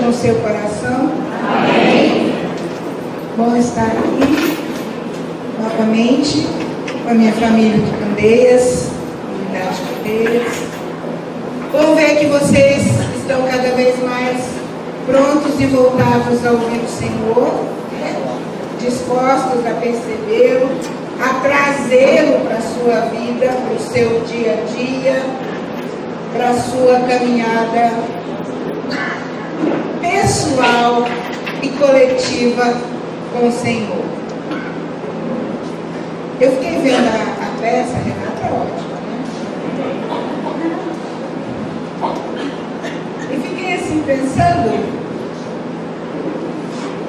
no seu coração? Amém. Bom estar aqui novamente com a minha família de Candeias, comunidade de Candeias. Bom ver que vocês estão cada vez mais prontos e voltados a ouvir o Senhor, né? Dispostos a percebê-lo, a trazê-lo para a sua vida, para o seu dia a dia, para a sua caminhada pessoal e coletiva com o Senhor. Eu fiquei vendo a peça, Renata, é ótima, né? E fiquei assim pensando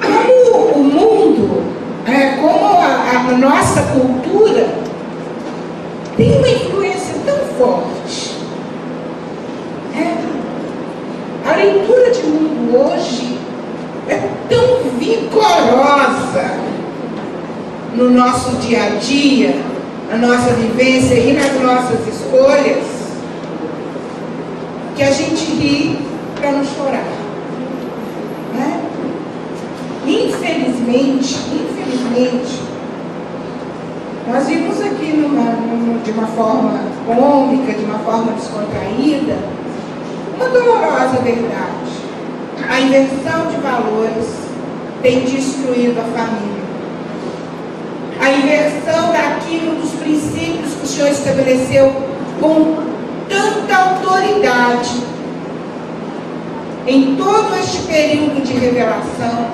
como o mundo, como a nossa cultura tem uma influência tão forte. A leitura de mundo hoje é tão vigorosa no nosso dia a dia, na nossa vivência e nas nossas escolhas, que a gente ri para não chorar, né? Infelizmente, nós vimos aqui de uma forma cômica, de uma forma descontraída, uma dolorosa verdade. A inversão de valores tem destruído a família. A inversão daquilo dos princípios que o Senhor estabeleceu com tanta autoridade em todo este período de revelação.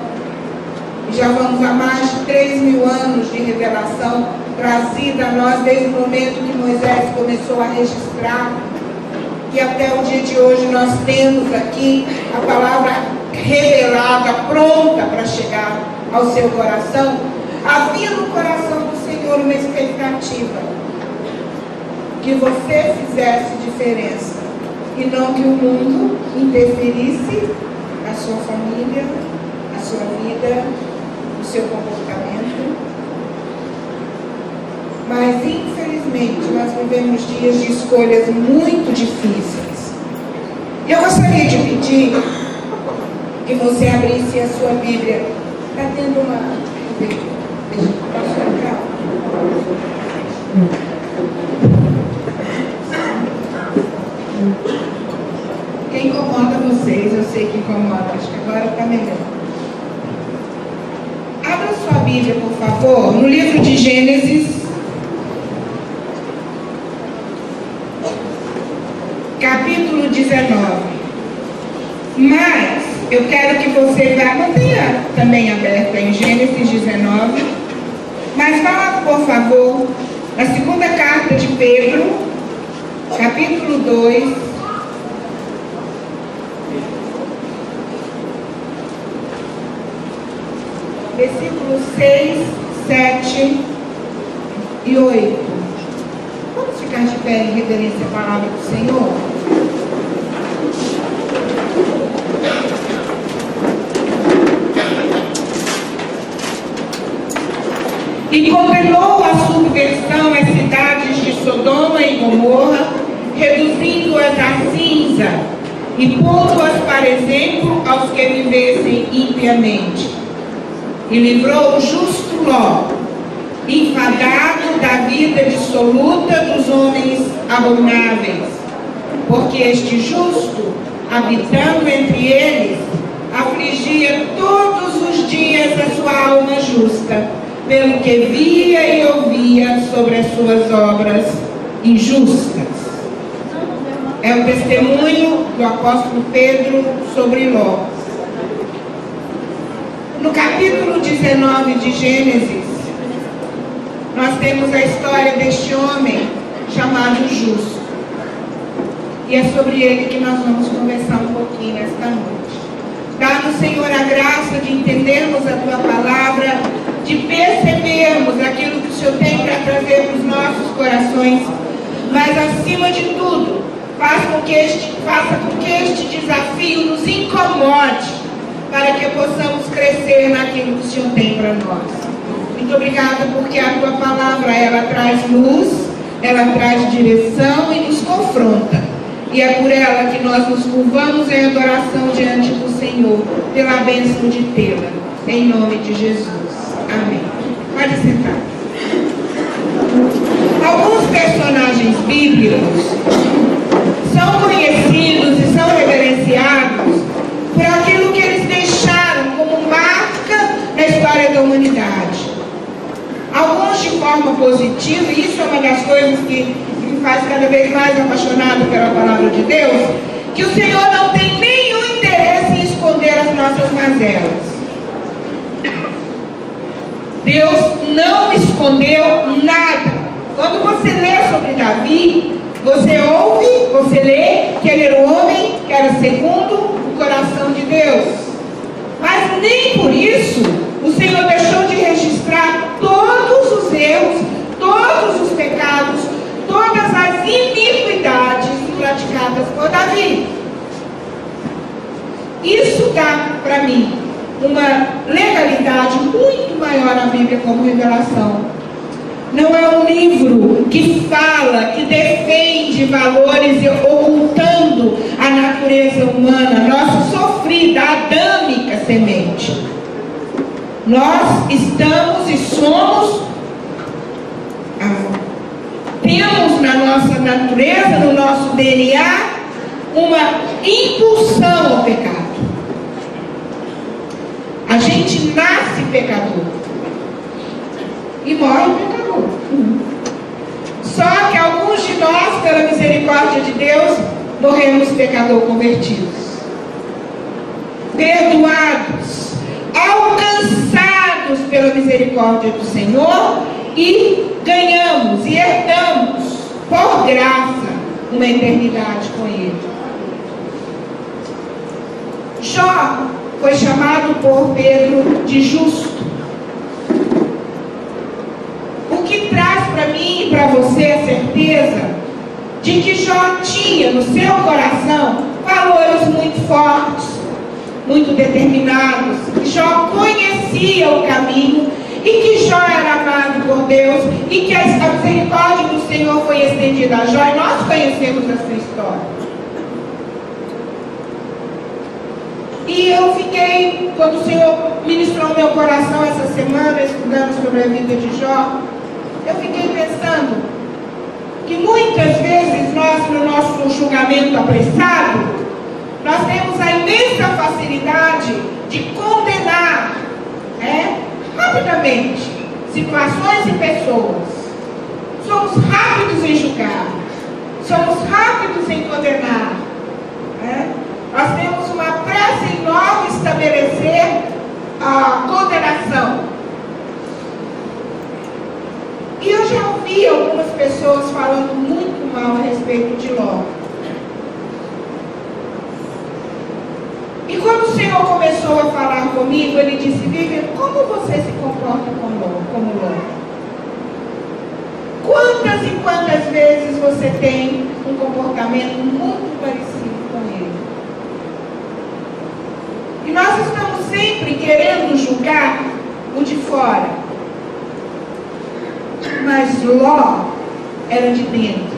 E já vamos a mais de 3.000 anos de revelação trazida a nós desde o momento que Moisés começou a registrar. E até o dia de hoje nós temos aqui a palavra revelada, pronta para chegar ao seu coração. Havia no coração do Senhor uma expectativa que você fizesse diferença e não que o mundo interferisse na sua família, na sua vida, no seu comportamento. Mas infelizmente nós vivemos dias de escolhas muito difíceis. E eu gostaria de pedir que você abrisse a sua Bíblia. Está tendo uma... Posso ficar? Quem incomoda vocês? Eu sei que incomoda. Acho que agora está melhor. Abra sua Bíblia, por favor, no livro de Gênesis, capítulo 19. Mas eu quero que você vá, mantenha também aberto em Gênesis 19, mas vá, por favor, na segunda carta de Pedro, capítulo 2, versículos 6, 7 e 8. Vamos ficar de pé em reverência à palavra do Senhor? E condenou a subversão as cidades de Sodoma e Gomorra, reduzindo-as a cinza e pondo-as para exemplo aos que vivessem impiamente. E livrou o justo Ló, enfadado da vida dissoluta dos homens abomináveis, porque este justo, habitando entre eles, afligia todos os dias a sua alma justa, pelo que via e ouvia sobre as suas obras injustas. É o testemunho do apóstolo Pedro sobre Ló. No capítulo 19 de Gênesis, nós temos a história deste homem chamado Justo. E é sobre ele que nós vamos conversar um pouquinho nesta noite. Dá-nos, Senhor, a graça de entendermos a Tua palavra, de percebermos aquilo que o Senhor tem para trazer para os nossos corações, mas acima de tudo, faça com que este desafio nos incomode, para que possamos crescer naquilo que o Senhor tem para nós. Muito obrigada, porque a Tua palavra, ela traz luz, ela traz direção e nos confronta. E é por ela que nós nos curvamos em adoração diante do Senhor, pela bênção de tê-la. Em nome de Jesus. Amém. Pode sentar. Alguns personagens bíblicos são conhecidos e são reverenciados por aquilo que eles deixaram como marca na história da humanidade. Alguns de forma positiva, e isso é uma das coisas que me faz cada vez mais apaixonado pela palavra de Deus, que o Senhor não tem nenhum interesse em esconder as nossas mazelas. Deus não escondeu nada. Quando você lê sobre Davi, você ouve, você lê que ele era um homem que era segundo o coração de Deus. Mas nem por isso o Senhor deixou de registrar todos os erros, todos os pecados, todas as iniquidades praticadas por Davi. Isso dá para mim uma legalidade muito maior na Bíblia como revelação. Não é um livro que fala, que defende valores ocultando a natureza humana, nossa sofrida, adâmica semente. Nós estamos e somos, temos na nossa natureza, no nosso DNA, uma impulsão ao pecado. A gente nasce pecador e morre pecador. Só que alguns de nós, pela misericórdia de Deus, morremos pecador convertidos, perdoados, alcançados pela misericórdia do Senhor e ganhamos e herdamos, por graça, uma eternidade com Ele. Jó foi chamado por Pedro de justo. O que traz para mim e para você a certeza de que Jó tinha no seu coração valores muito fortes, muito determinados, que Jó conhecia o caminho e que Jó era amado por Deus e que a misericórdia do Senhor foi estendida a Jó, e nós conhecemos essa história. E eu fiquei, quando o Senhor ministrou meu coração essa semana, estudando sobre a vida de Jó, eu fiquei pensando que muitas vezes nós, no nosso julgamento apressado, nós temos a imensa facilidade de condenar, rapidamente, situações e pessoas. Somos rápidos em julgar, somos rápidos em condenar. Nós temos uma pressa enorme em estabelecer a condenação. E eu já ouvi algumas pessoas falando muito mal a respeito de Ló. E quando o Senhor começou a falar comigo, Ele disse: Vivian, como você se comporta como Ló? Quantas e quantas vezes você tem um comportamento muito parecido com ele? E nós estamos sempre querendo julgar o de fora. Mas Ló era de dentro.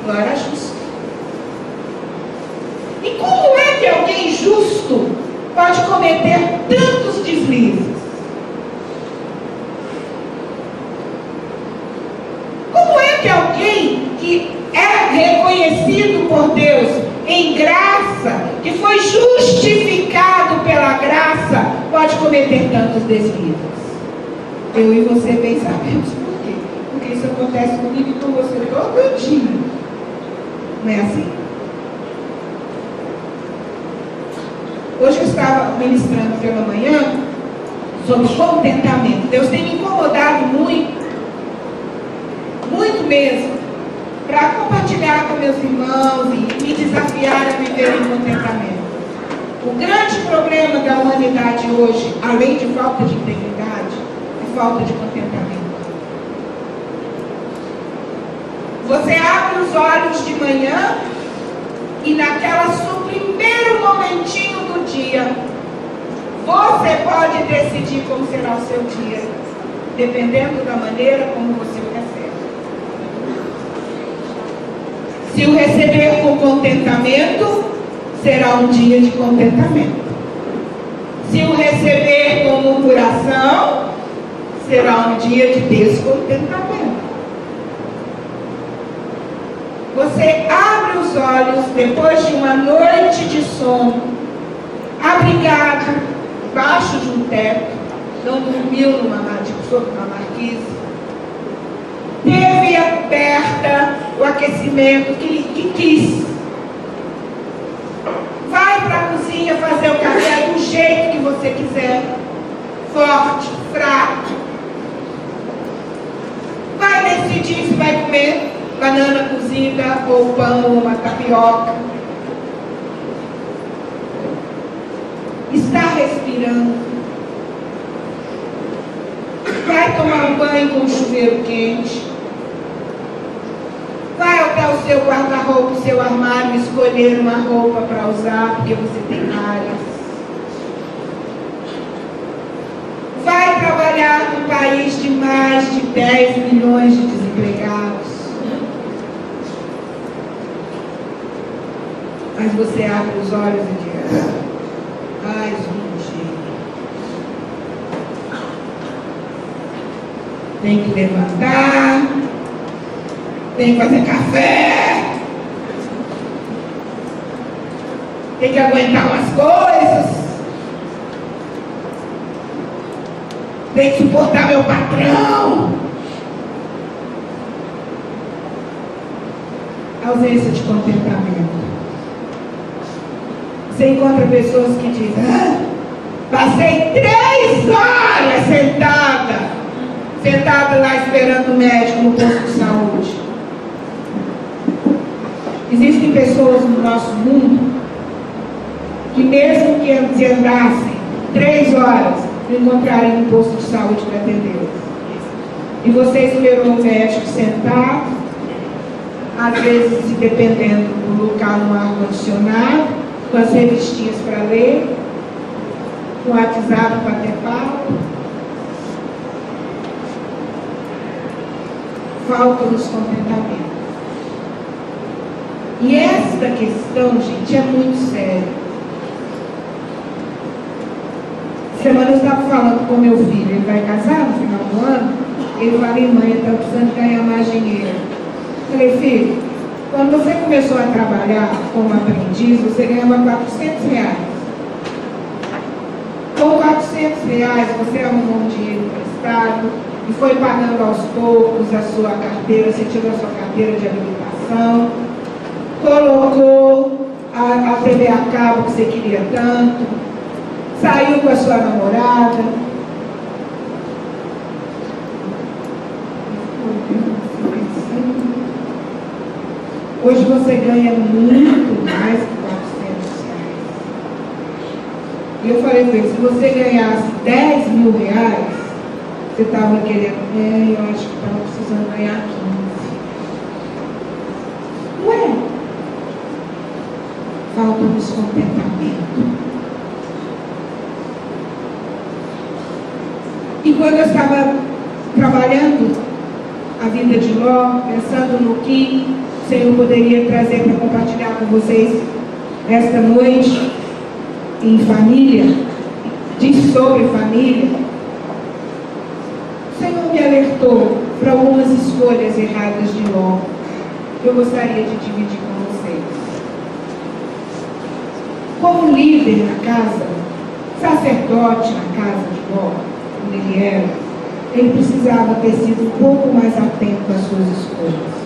Ló era justo. E como é que alguém justo pode cometer tantos deslizes? Como é que alguém que é reconhecido por Deus em graça, que foi justificado pela graça, pode cometer tantos deslizes? Eu e você bem sabemos por quê. Porque isso acontece comigo e com você todo dia. Não é assim? Hoje eu estava ministrando pela manhã sobre contentamento. Deus tem me incomodado muito, muito mesmo, para compartilhar com meus irmãos e me desafiar a viver em contentamento. O grande problema da humanidade hoje, além de falta de integridade, é falta de contentamento. Você abre os olhos de manhã e seu primeiro momentinho do dia, você pode decidir como será o seu dia, dependendo da maneira como você quer ser. Se o receber com contentamento, será um dia de contentamento. Se o receber com murmuração, será um dia de descontentamento. Você abre os olhos depois de uma noite de sono, abrigado, debaixo de um teto, não dormiu sobre uma marquise, teve aberta o aquecimento que quis. Vai para a cozinha fazer o café do jeito que você quiser, forte, fraco. Vai decidir se vai comer banana cozida, ou pão, ou uma tapioca. Está respirando. Vai tomar um banho com um chuveiro quente. Vai até o seu guarda-roupa, o seu armário, escolher uma roupa para usar, porque você tem várias. Vai trabalhar num país de mais de 10 milhões de desempregados. Mas você abre os olhos e diz: mais um dia. Tem que levantar, tem que fazer café, tem que aguentar umas coisas, tem que suportar meu patrão. Ausência de contentamento. Você encontra pessoas que dizem: passei 3 horas sentada lá esperando o médico no posto de saúde. Existem pessoas no nosso mundo que mesmo que andassem 3 horas, não encontrarem um posto de saúde para atendê-las. E você esperou o médico sentado, às vezes, se dependendo do local, no ar-condicionado, com as revistinhas para ler, com o WhatsApp para ter papo. Falta-nos contentamento. E esta questão, gente, é muito séria. Semana eu estava falando com meu filho, ele vai casar no final do ano. Ele fala: mãe, eu estou precisando ganhar mais dinheiro. Eu falei: filho, quando você começou a trabalhar como aprendiz, você ganhava R$400. Com R$400 você arrumou um dinheiro emprestado e foi pagando aos poucos a sua carteira. Você tirou a sua carteira de habilitação, colocou a TV a cabo que você queria tanto, saiu com a sua namorada. Hoje você ganha muito mais que R$400. E eu falei para ele: se você ganhasse R$10 mil, você estava querendo, eu acho que estava precisando ganhar 15. Não é? Falta-nos contentamento. E quando eu estava trabalhando a vida de Ló, pensando no que o Senhor poderia trazer para compartilhar com vocês esta noite, em família, diz sobre família, o Senhor me alertou para algumas escolhas erradas de Ló, que eu gostaria de dividir com vocês. Como líder na casa, sacerdote na casa de Ló, quando ele era, ele precisava ter sido um pouco mais atento às suas escolhas.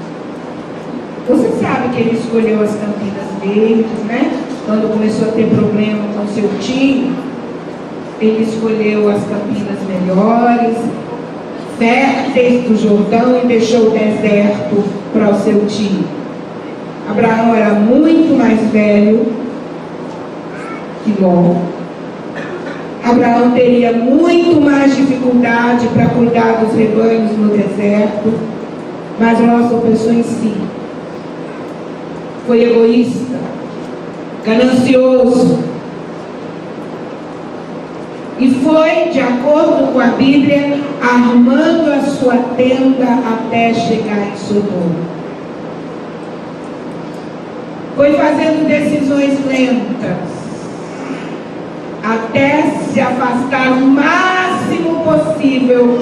Você sabe que ele escolheu as Campinas Verdes, né? Quando começou a ter problema com seu time, ele escolheu as Campinas melhores, férteis do Jordão, e deixou o deserto para o seu time. Abraão era muito mais velho que Ló. Abraão teria muito mais dificuldade para cuidar dos rebanhos no deserto, mas Ló só pensou em si. Foi egoísta, ganancioso, e foi, de acordo com a Bíblia, armando a sua tenda até chegar em Sodoma. foi fazendo decisões lentas, até se afastar o máximo possível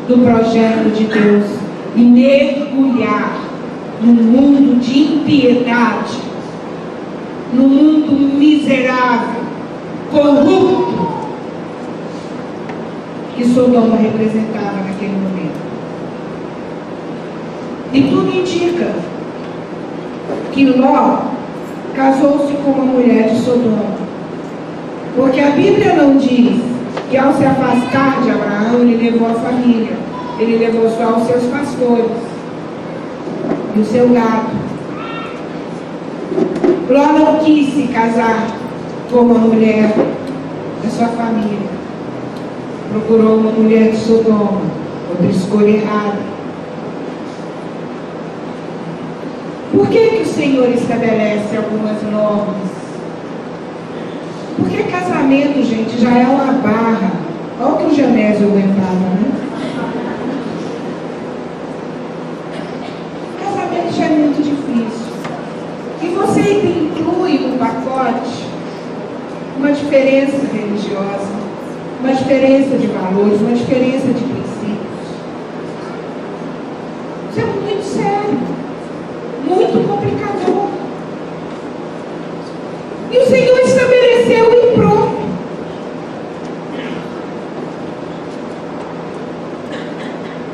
do projeto de Deus e mergulhar num mundo de impiedade, num mundo miserável, corrupto, que Sodoma representava naquele momento. E tudo indica que Ló casou-se com uma mulher de Sodoma, porque a Bíblia não diz que ao se afastar de Abraão, ele levou a família, ele levou só os seus pastores e o seu gado. Ló não quis se casar com uma mulher da sua família, procurou uma mulher de Sodoma, outra escolha errada. Por que o Senhor estabelece algumas normas? Porque casamento, gente, já é uma barra. Olha o que o Genésio aguentava, né? Casamento já é muito difícil. E você inclui no pacote uma diferença religiosa, uma diferença de valores, uma diferença de princípios. Isso é muito sério, muito complicador. E o Senhor estabeleceu e pronto.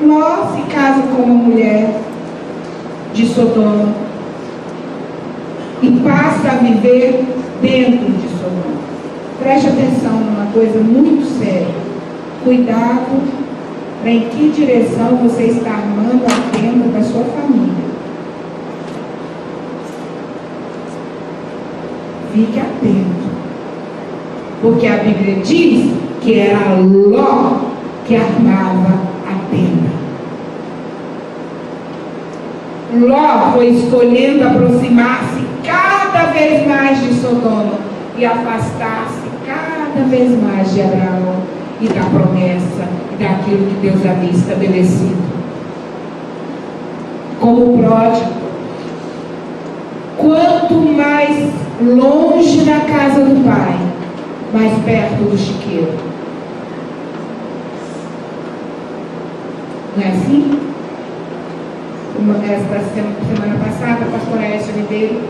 Ló se casa com uma mulher de Sodoma e passa a viver dentro de Sodoma. Preste atenção numa coisa muito séria. Cuidado para em que direção você está armando a tenda da sua família. Fique atento, porque a Bíblia diz que era Ló que armava a tenda. Ló foi escolhendo aproximar-se cada vez mais de Sodoma e afastar-se cada vez mais de Abraão e da promessa e daquilo que Deus havia estabelecido. Como pródigo, quanto mais longe da casa do Pai, mais perto do chiqueiro. Não é assim? Esta semana passada, a pastora Écia Ribeiro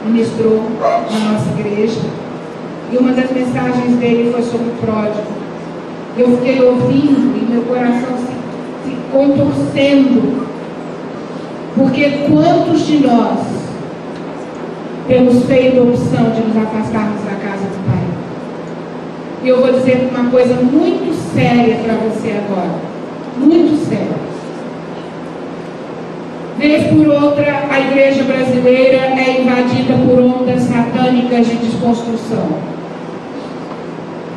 ministrou na nossa igreja, e uma das mensagens dele foi sobre o pródigo. Eu fiquei ouvindo e meu coração se contorcendo, porque quantos de nós temos feito a opção de nos afastarmos da casa do Pai? E eu vou dizer uma coisa muito séria para você agora, muito séria. Vez por outra, a igreja brasileira é invadida por ondas satânicas de desconstrução.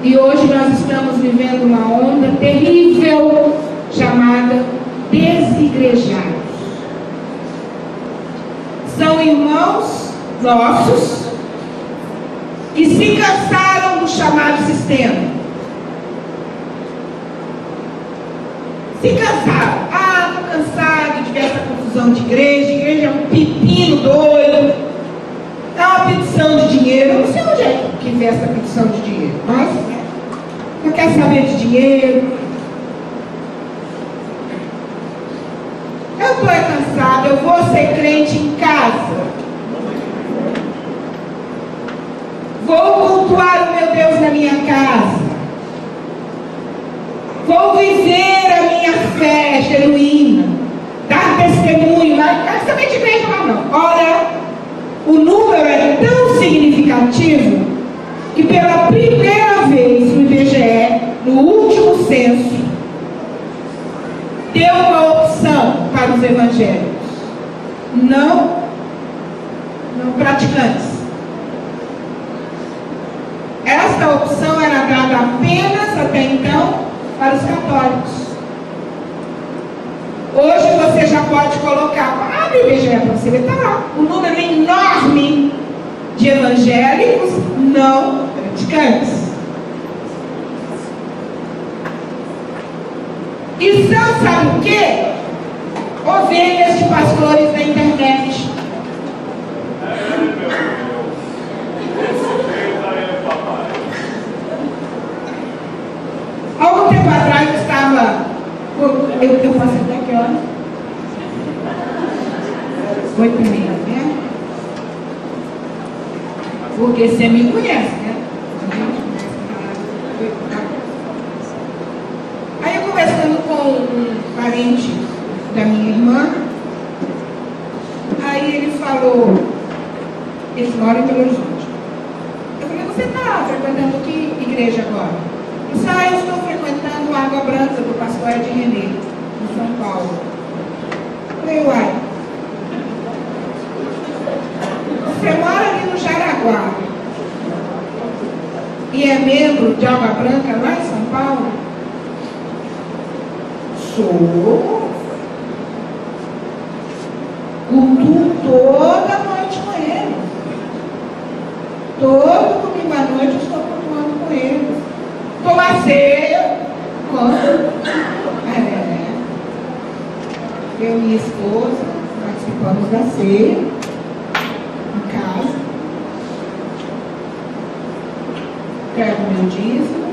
E hoje nós estamos vivendo uma onda terrível chamada desigrejados. São irmãos nossos que se cansaram do chamado sistema. Se cansaram. Ah, estou cansado de ver essa confusão de igreja. Igreja é um pepino doido. É uma petição de dinheiro. Eu não sei onde é que vê essa petição de dinheiro, mas não quer saber de dinheiro. Eu estou cansado. Eu vou ser crente em casa. Vou cultuar o meu Deus na minha casa. Vou viver a minha fé genuína. Dar testemunho. Não quero saber de igreja, não. Olha, o número é tão significativo que pela primeira vez no IBGE, no último censo, deu uma opção para os evangélicos. Não praticantes. Esta opção era dada apenas até então para os católicos. Hoje você já pode colocar, abre o IBGE para você ver, está lá, um número enorme de evangélicos não praticantes. E são, sabe o quê? Ovelhas de pastores da internet. Eu faço até que hora? 8h30, né? Porque você me conhece, né? Aí eu conversando com um parente da minha irmã, aí ele falou, eles moram em Belo Horizonte. Eu falei, você está frequentando que igreja agora? Ele disse, eu estou frequentando a Água Branca do pastor Ed Renê, em São Paulo. Eu falei, uai, você mora ali no Jaraguá e é membro de Água Branca lá em São Paulo? Sou. Cultuo toda noite com eles. Todo domingo à noite eu estou cultuando com eles. Tomar ceia. Eu e minha esposa participamos da ceia em casa. Quero meu dízimo.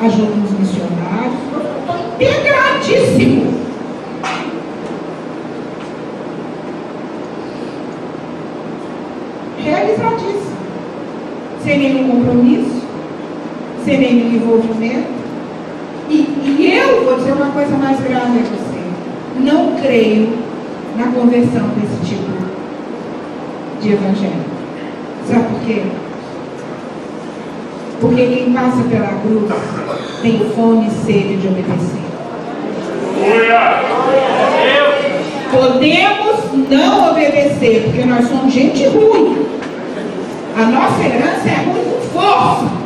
Ajudo os missionários. Estou integradíssimo. Realizadíssimo. Sem nenhum compromisso, sem nenhum envolvimento. E eu vou dizer uma coisa mais grave a você. Não creio na conversão desse tipo de evangelho. Sabe por quê? Porque quem passa pela cruz tem fome e sede de obedecer. Podemos não obedecer, porque nós somos gente ruim. A nossa herança é ruim com força.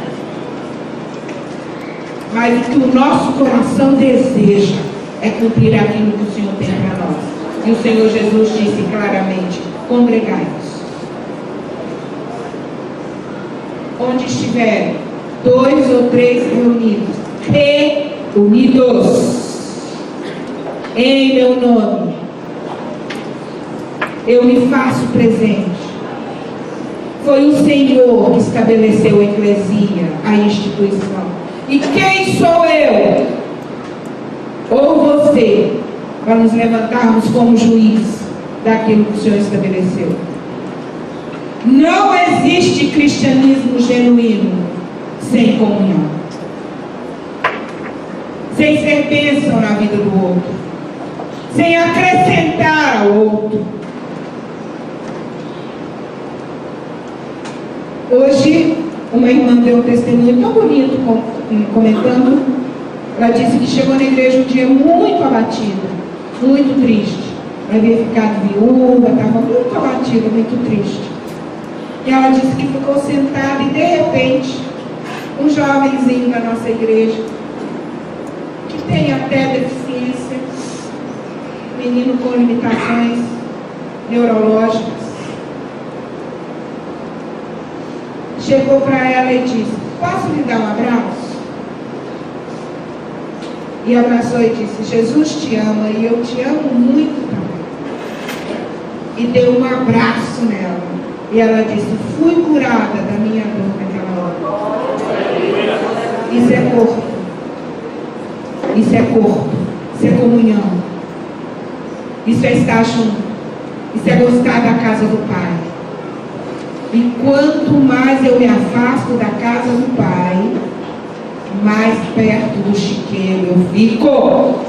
Mas o que o nosso coração deseja é cumprir aquilo que o Senhor tem para nós. E o Senhor Jesus disse claramente: congregai-vos. Onde estiverem 2 ou 3 reunidos em meu nome, eu me faço presente. Foi o Senhor que estabeleceu a eclesia, a instituição. E quem sou eu? Ou você, para nos levantarmos como juiz daquilo que o Senhor estabeleceu? Não existe cristianismo genuíno sem comunhão, sem ser bênção na vida do outro, sem acrescentar ao outro. Hoje, uma irmã deu um testemunho tão bonito comentando. Ela disse que chegou na igreja um dia muito abatida, muito triste. Ela havia ficado viúva, estava muito abatida, muito triste. E ela disse que ficou sentada e de repente um jovenzinho da nossa igreja, que tem até deficiência, menino com limitações neurológicas, chegou para ela e disse: posso lhe dar um abraço? E abraçou e disse: Jesus te ama e eu te amo muito também. E deu um abraço nela. E ela disse: fui curada da minha dor naquela hora. Isso é corpo. Isso é corpo. Isso é comunhão. Isso é estar junto. Isso é gostar da casa do Pai. E quanto mais eu me afasto da casa do Pai, mais perto do chiqueiro eu fico.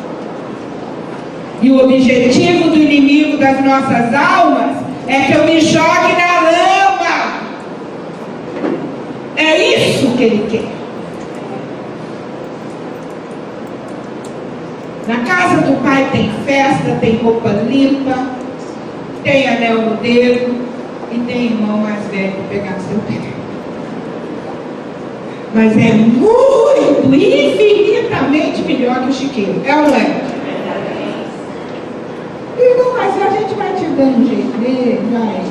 E o objetivo do inimigo das nossas almas é que eu me jogue na lama. É isso que ele quer. Na casa do Pai tem festa, tem roupa limpa, tem anel no dedo e tem irmão mais velho para pegar seu pé. Mas é muito, infinitamente melhor que o chiqueiro. É ou não é? Irmão, mas a gente vai te dando um jeito dele, vai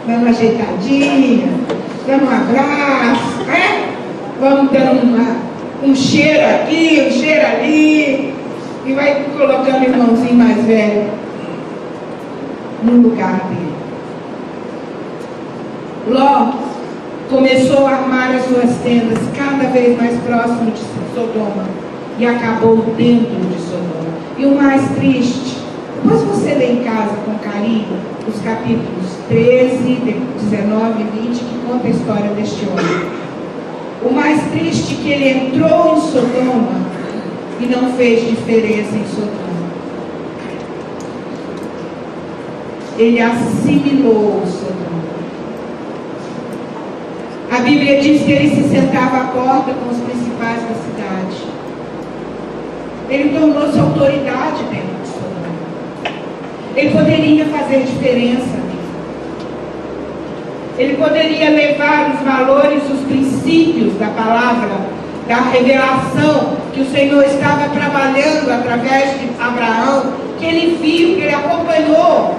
dando uma ajeitadinha, dando um abraço, né? Vamos dando um cheiro aqui, um cheiro ali, e vai colocando o irmãozinho mais velho no lugar dele. Ló começou a armar as suas tendas cada vez mais próximo de Sodoma e acabou dentro de Sodoma. E o mais triste, depois você lê em casa com carinho os capítulos 13, 19 e 20, que conta a história deste homem. O mais triste é que ele entrou em Sodoma e não fez diferença em Sodoma. Ele assimilou Sodoma. A Bíblia diz que ele se sentava à porta com os principais da cidade. Ele tornou-se autoridade dentro de Sodoma. Ele poderia fazer diferença. Ele poderia levar os valores, os princípios da palavra, da revelação que o Senhor estava trabalhando através de Abraão, que ele viu, que ele acompanhou.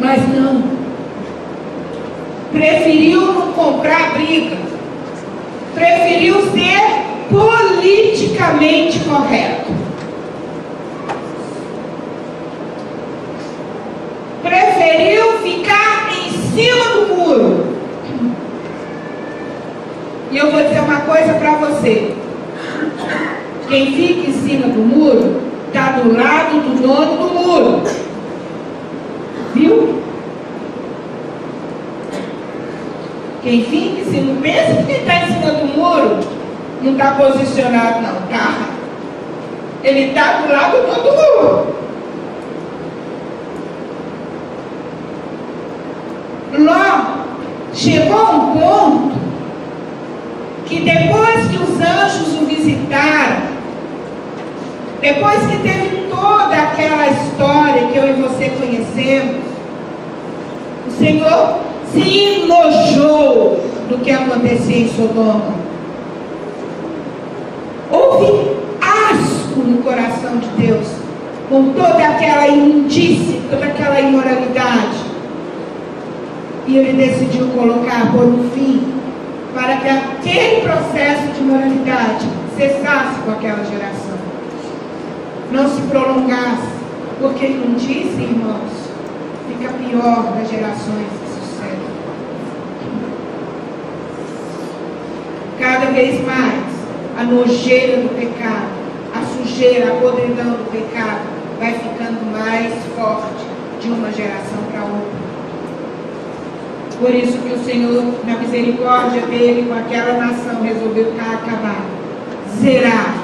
Mas não. Preferiu não comprar briga. Preferiu ser politicamente correto. Preferiu ficar em cima do muro. E eu vou dizer uma coisa para você. Quem fica em cima do muro está do lado do dono do muro. Viu? Quem fica em cima, não pensa que quem está em cima do muro não está posicionado, não, tá? Ele está do lado do dono do muro. Ló chegou a um ponto que depois que os anjos o visitaram, depois que teve toda aquela história que eu e você conhecemos, o Senhor se enojou do que acontecia em Sodoma. Houve asco no coração de Deus com toda aquela imundície, toda aquela imoralidade. E ele decidiu pôr um fim para que aquele processo de moralidade cessasse com aquela geração. Não se prolongasse, porque imundície, irmãos, fica pior das gerações que sucedem. Cada vez mais, a nojeira do pecado, a sujeira, a podridão do pecado vai ficando mais forte de uma geração para outra. Por isso que o Senhor, na misericórdia dele, com aquela nação, resolveu acabar, zerar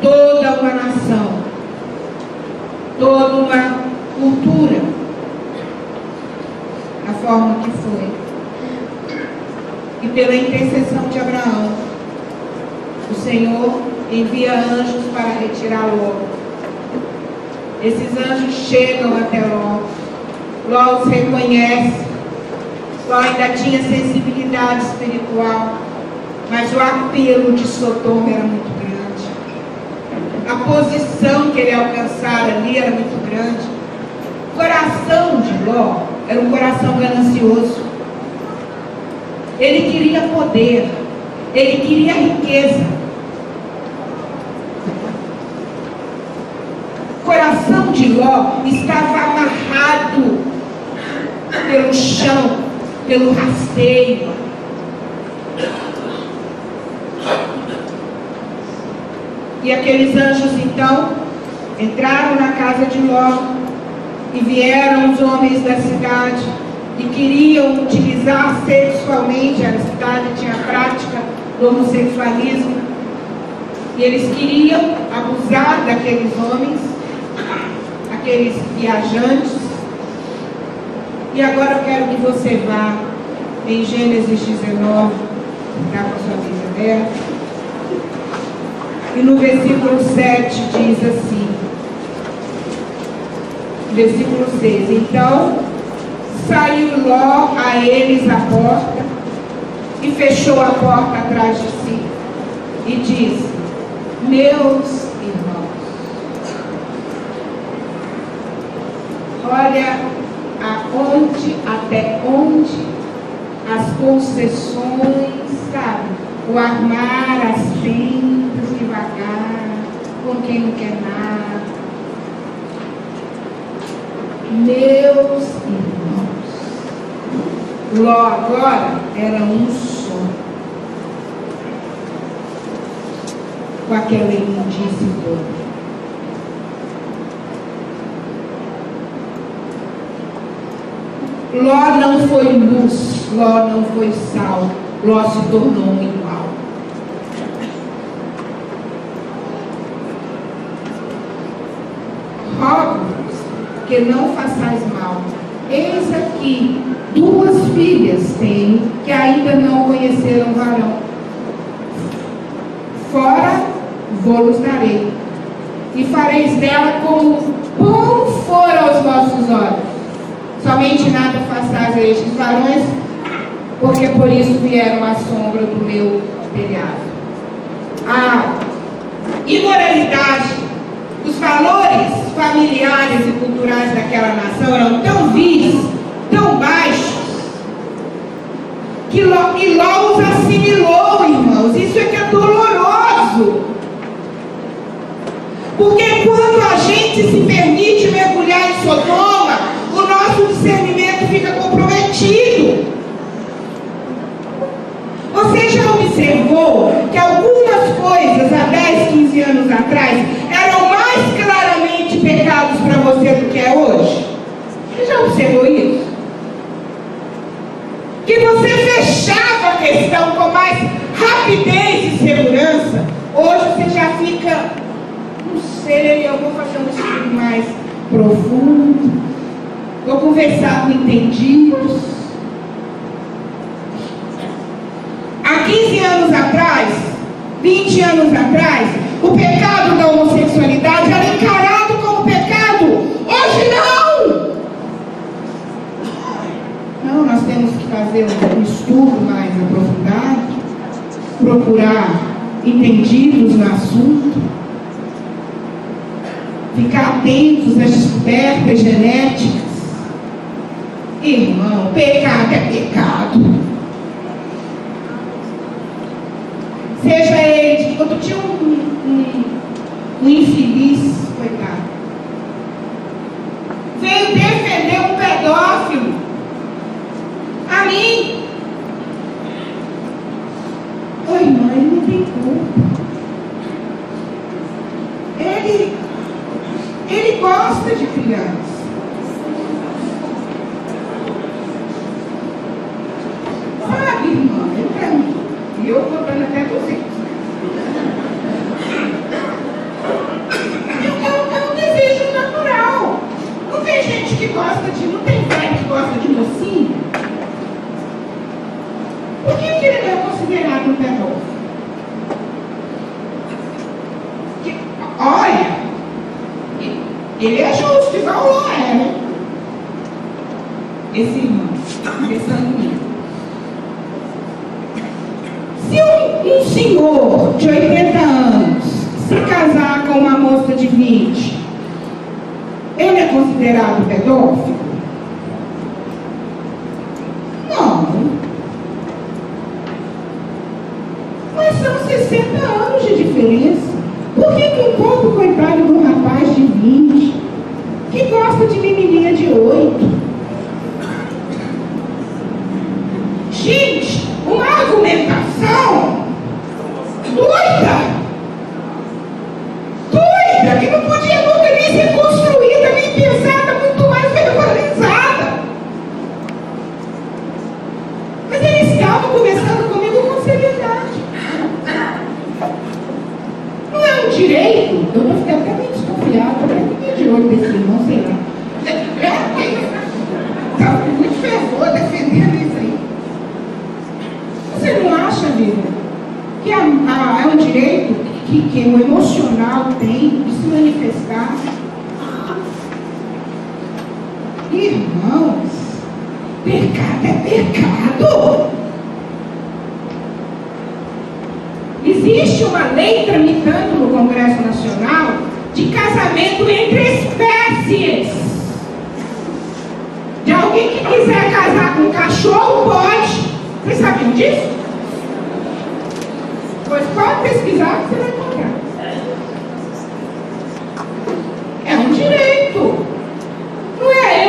toda uma nação, toda uma cultura, da forma que foi. E pela intercessão de Abraão, o Senhor envia anjos para retirar Ló. Esses anjos chegam até Ló. Ló os reconhece. Ló ainda tinha sensibilidade espiritual, mas o apelo de Sodoma era muito grande. A posição que ele alcançara ali era muito grande. O coração de Ló era um coração ganancioso. Ele queria poder, ele queria riqueza. O coração de Ló estava amarrado pelo chão, pelo rasteiro. E aqueles anjos então entraram na casa de Ló e vieram os homens da cidade e queriam utilizar sexualmente. A cidade tinha a prática do homossexualismo e eles queriam abusar daqueles homens, aqueles viajantes. E agora eu quero que você vá em Gênesis 19, está com a sua Bíblia aberta, e no versículo 7 diz assim, versículo 6, então saiu Ló a eles a porta e fechou a porta atrás de si e disse: meus irmãos, olha até onde as concessões, sabe, o armar as tendas devagar, com quem não quer nada. Meus irmãos, Ló agora era um só, com aquela imundice toda. Ló não foi luz, Ló não foi sal, Ló se tornou um igual. Rogo-vos que não façais mal. Eis aqui 2 filhas tenho que ainda não conheceram varão. Fora vou-los darei, e fareis dela como bom for aos vossos olhos. Somente nada façais a estes varões, porque por isso vieram à sombra do meu telhado. A imoralidade, os valores familiares e culturais daquela nação eram tão vis, tão baixos, que Ló os assimilou, irmãos. Isso é que é doloroso. Porque quando a gente se permite mergulhar em Sodoma, o nosso discernimento fica comprometido. Você já observou que algumas coisas há 10, 15 anos atrás eram mais claramente pecados para você do que é hoje? Você já observou isso? Que você fechava a questão com mais rapidez e segurança. Hoje você já fica, não sei, eu vou fazer um estudo mais profundo, vou conversar com entendidos. Há 15 anos atrás, 20 anos atrás, o pecado da homossexualidade era encarado como pecado. Hoje não! Não, nós temos que fazer um estudo mais aprofundado, procurar entendidos no assunto, ficar atentos às descobertas genéticas. Irmão, pecado é pecado. Seja ele, quando tinha um infeliz, coitado, veio defender um pedófilo. A mim. Oi, irmã, ele não tem culpa. Ele gosta de criança. Sabe, irmã, eu vou dando até 200. É um desejo natural. Não tem gente que gosta de. Não tem velho que gosta de mocinho. Por que ele é considerado um pedófilo? Olha, ele é justo, igual o Ló é, né? Esse irmão, pensando em mim. Se um senhor de 80 anos se casar com uma moça de 20, ele é considerado pedófilo? Não. Mas são 60 anos de diferença. Por que um pobre coitado de um rapaz de 20, que gosta de menininha de 8? Gente, uma argumentação doida, que não podia nunca nem ser construída, nem pensada, muito mais verbalizada. Mas ele estava conversando comigo com seriedade. Não é um direito? Eu estou ficando até meio desconfiado, porque ninguém de olho desse irmão, sei lá. Está muito fervor defendendo isso aí. Você não acha, vida, que é um direito que o emocional tem de se manifestar? Irmãos, pecado é pecado. Existe uma lei tramitando no Congresso Nacional de casamento entre espécies. De alguém que quiser casar com um cachorro, pode. Vocês sabiam disso? Pois pode pesquisar que você vai encontrar. É um direito. Não é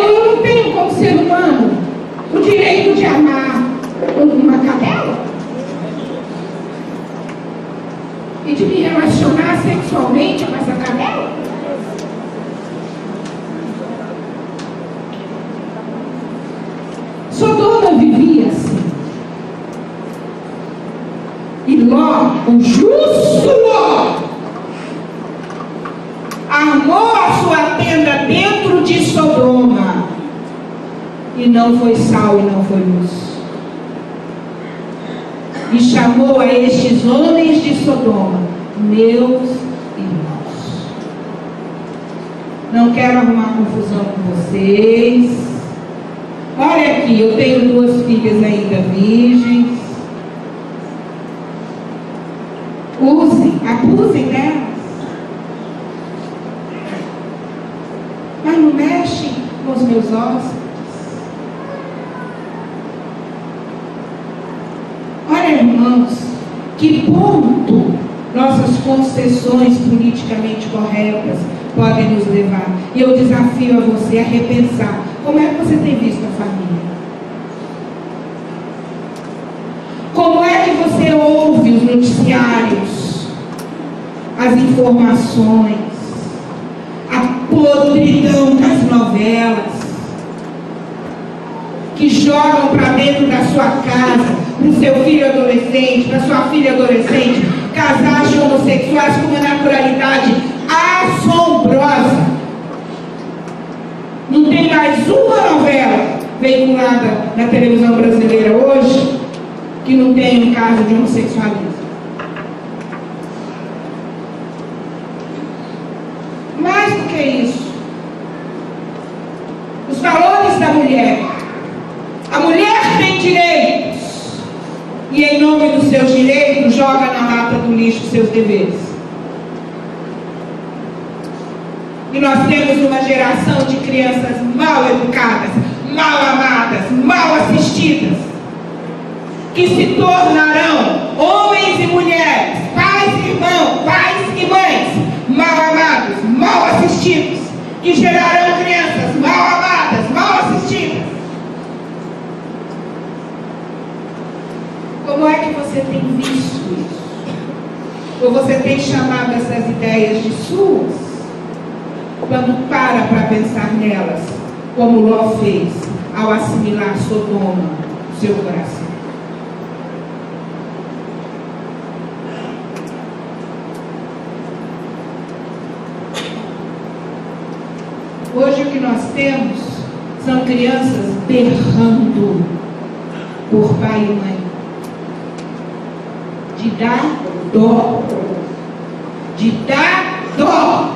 sexualmente com essa canela? Sodoma vivia assim. E Ló, o justo Ló, armou a sua tenda dentro de Sodoma. E não foi sal e não foi luz. E chamou a estes homens de Sodoma, meus irmãos. Não quero arrumar confusão com vocês. Olha aqui, eu tenho 2 filhas ainda virgens. Abusem delas. Mas não mexem com os meus ossos. Olha, irmãos, que ponto nossas concessões politicamente corretas podem nos levar. E eu desafio a você a repensar. Como é que você tem visto a família? Como é que você ouve os noticiários, as informações, a podridão das novelas, que jogam para dentro da sua casa, para o seu filho adolescente, para sua filha adolescente, casais homossexuais com uma naturalidade assombrosa. Não tem mais uma novela veiculada na televisão brasileira hoje que não tem um caso de homossexualismo. Mais do que isso, os valores da mulher. A mulher tem direitos e, em nome dos seus direitos, joga na lata do lixo seus deveres. E nós temos uma geração de crianças mal educadas, mal amadas, mal assistidas, que se tornarão homens e mulheres, pais e irmãos, pais e mães, mal amados, mal assistidos, que gerarão crianças mal amadas, mal assistidas. Como é que você tem visto isso? Ou você tem chamado essas ideias de suas? Quando para pensar nelas, como Ló fez ao assimilar Sodoma no seu coração. Hoje o que nós temos são crianças berrando por pai e mãe. De dar dó. De dar dó.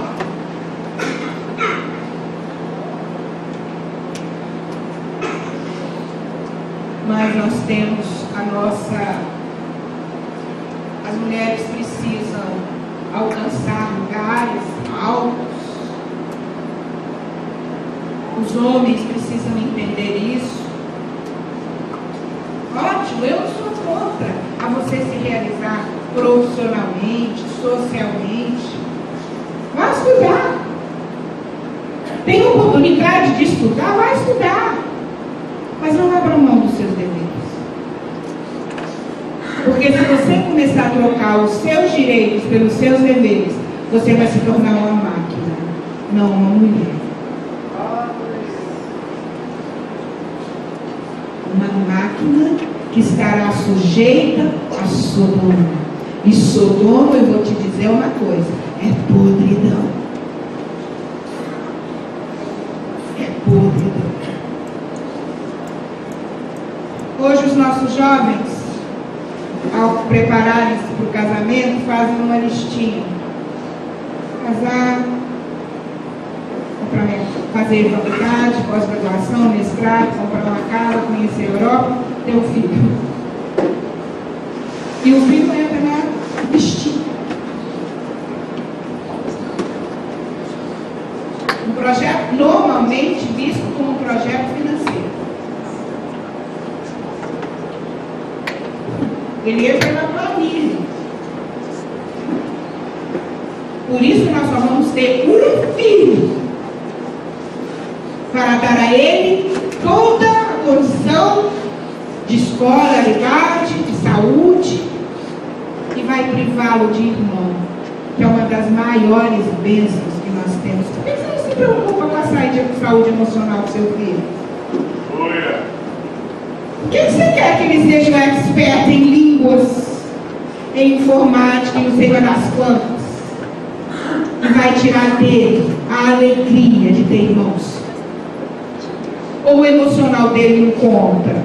Mas nós temos as mulheres precisam alcançar lugares altos. Os homens precisam entender isso. Ótimo, eu não sou contra a você se realizar profissionalmente, socialmente. Vai estudar. Tem oportunidade de estudar, vai estudar. Mas não abra mão dos seus deveres. Porque se você começar a trocar os seus direitos pelos seus deveres, você vai se tornar uma máquina, não uma mulher. Uma máquina que estará sujeita a Sodoma. E Sodoma, eu vou te dizer uma coisa, é podridão. É podridão. Hoje os nossos jovens, ao prepararem-se para o casamento, fazem uma listinha. Casar, fazer faculdade, pós-graduação, mestrado, comprar uma casa, conhecer a Europa, ter um filho. E o filho entra na listinha. Um projeto normalmente visto como um projeto financeiro. Ele entra na planilha. Por isso nós só vamos ter um filho, para dar a ele toda a condição de escolaridade, de saúde, e vai privá-lo de irmão, que é uma das maiores bênçãos que nós temos. Por que você não se preocupa com a saúde emocional do seu filho? Por que você quer que ele seja um expert em línguas, em informática, em não sei das quantas? E vai tirar dele a alegria de ter irmãos? Ou o emocional dele não conta?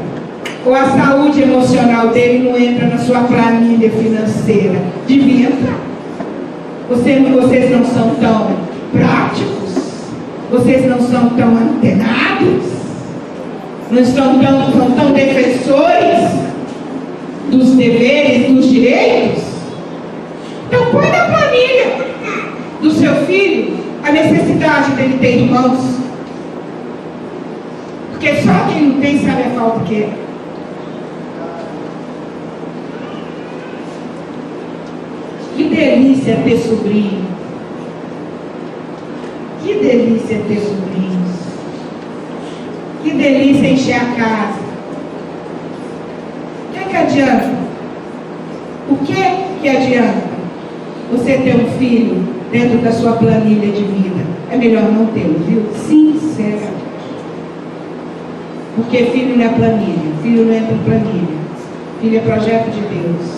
Ou a saúde emocional dele não entra na sua planilha financeira? Devia entrar. Vocês não são tão práticos? Vocês não são tão antenados? Não são tão defensores dos deveres, dos direitos? Então põe na planilha do seu filho a necessidade dele ter irmãos. Porque só quem não tem sabe a falta que é. Que delícia ter sobrinho. Que delícia ter sobrinhos. Que delícia encher a casa. O que adianta? O que adianta você ter um filho dentro da sua planilha de vida? É melhor não tê-lo, viu? Sinceramente. Porque filho não é planilha. Filho não entra em planilha. Filho é projeto de Deus.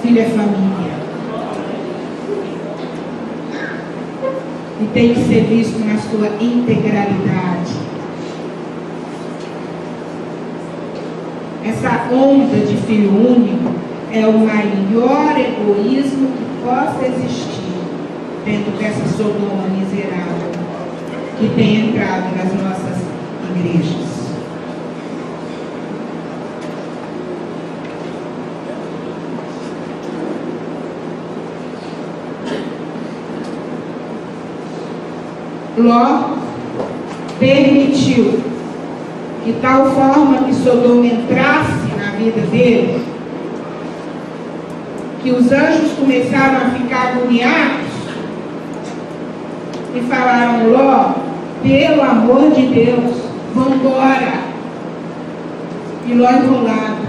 Filho é família. E tem que ser visto na sua integralidade. Essa onda de filho único é o maior egoísmo que possa existir dentro dessa Sodoma miserável que tem entrado nas nossas igrejas. Ló permitiu de tal forma que Sodoma entrasse na vida dele, que os anjos começaram a ficar agoniados e falaram: Ló, pelo amor de Deus, vamos embora. E Ló enrolado.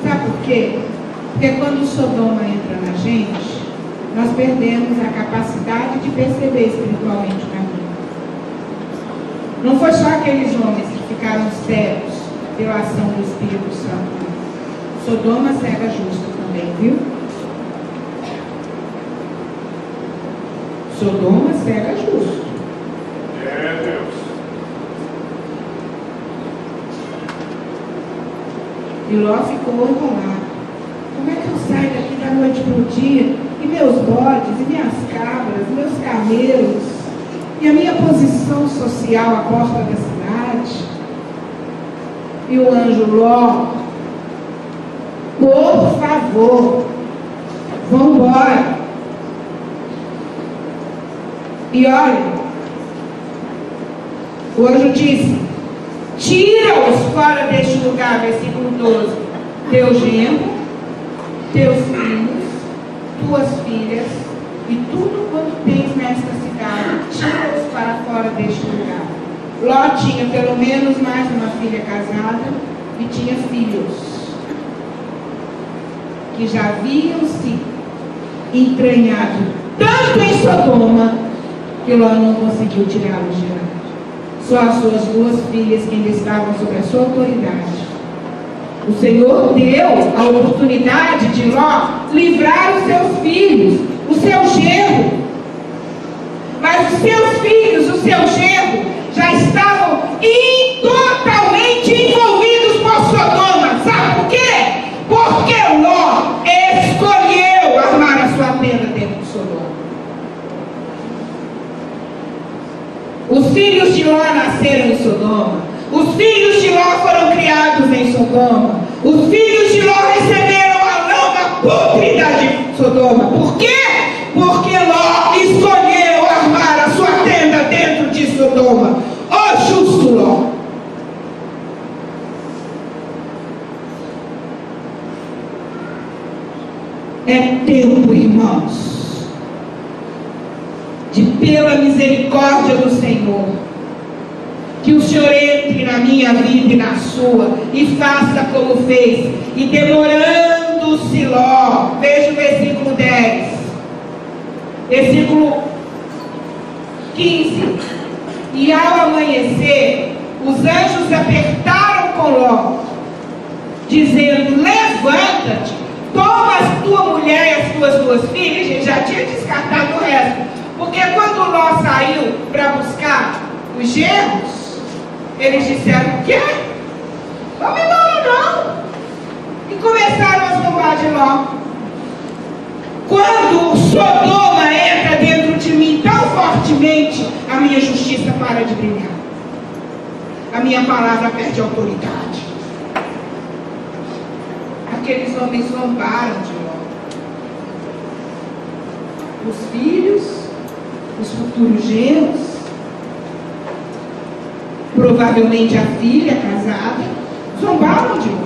Sabe por quê? Porque quando Sodoma entra na gente, nós perdemos a capacidade de perceber espiritualmente o caminho. Não foi só aqueles homens que ficaram cegos pela ação do Espírito Santo. Sodoma cega justo também, viu? Sodoma cega justo. É, Deus. E Ló ficou enrolado. Como é que eu saio daqui da noite para o dia? E meus bodes, e minhas cabras, e meus camelos, e a minha posição social à porta da cidade? E o anjo: Ló, por favor, vamos embora. E olha, o anjo disse: tira-os fora deste lugar, versículo 12, teu genro, teus filhos, tuas filhas e tudo quanto tens nesta cidade, tira-os para fora deste lugar. Ló tinha pelo menos mais uma filha casada e tinha filhos que já haviam se entranhado tanto em Sodoma que Ló não conseguiu tirá-los de lá. Só as suas duas filhas que ainda estavam sob a sua autoridade. O Senhor deu a oportunidade de Ló livrar os seus filhos, o seu genro. Mas os seus filhos, o seu genro, já estavam totalmente envolvidos por Sodoma. Sabe por quê? Porque Ló escolheu armar a sua tenda dentro de Sodoma. Os filhos de Ló nasceram em Sodoma. Os filhos de Ló foram criados em Sodoma. Os filhos de Ló receberam a lama pútrida de Sodoma. Por quê? Porque Ló escolheu armar a sua tenda dentro de Sodoma. Ó justo Ló! É tempo, irmãos, de pela misericórdia do Senhor, que o Senhor entre na minha vida e na sua, e faça como fez, e demorando Levantou-se Ló, veja o versículo 10, versículo 15. E ao amanhecer, os anjos apertaram com Ló, dizendo: levanta-te, toma a tua mulher e as tuas duas filhas. Ele já tinha descartado o resto, porque quando Ló saiu para buscar os genros, eles disseram: o quê? Vamos embora não. E começaram a zombar de Ló. Quando Sodoma entra dentro de mim tão fortemente, a minha justiça para de brilhar, a minha palavra perde autoridade. Aqueles homens zombaram de Ló. Os filhos, os futuros genros, provavelmente a filha casada, zombaram de Ló.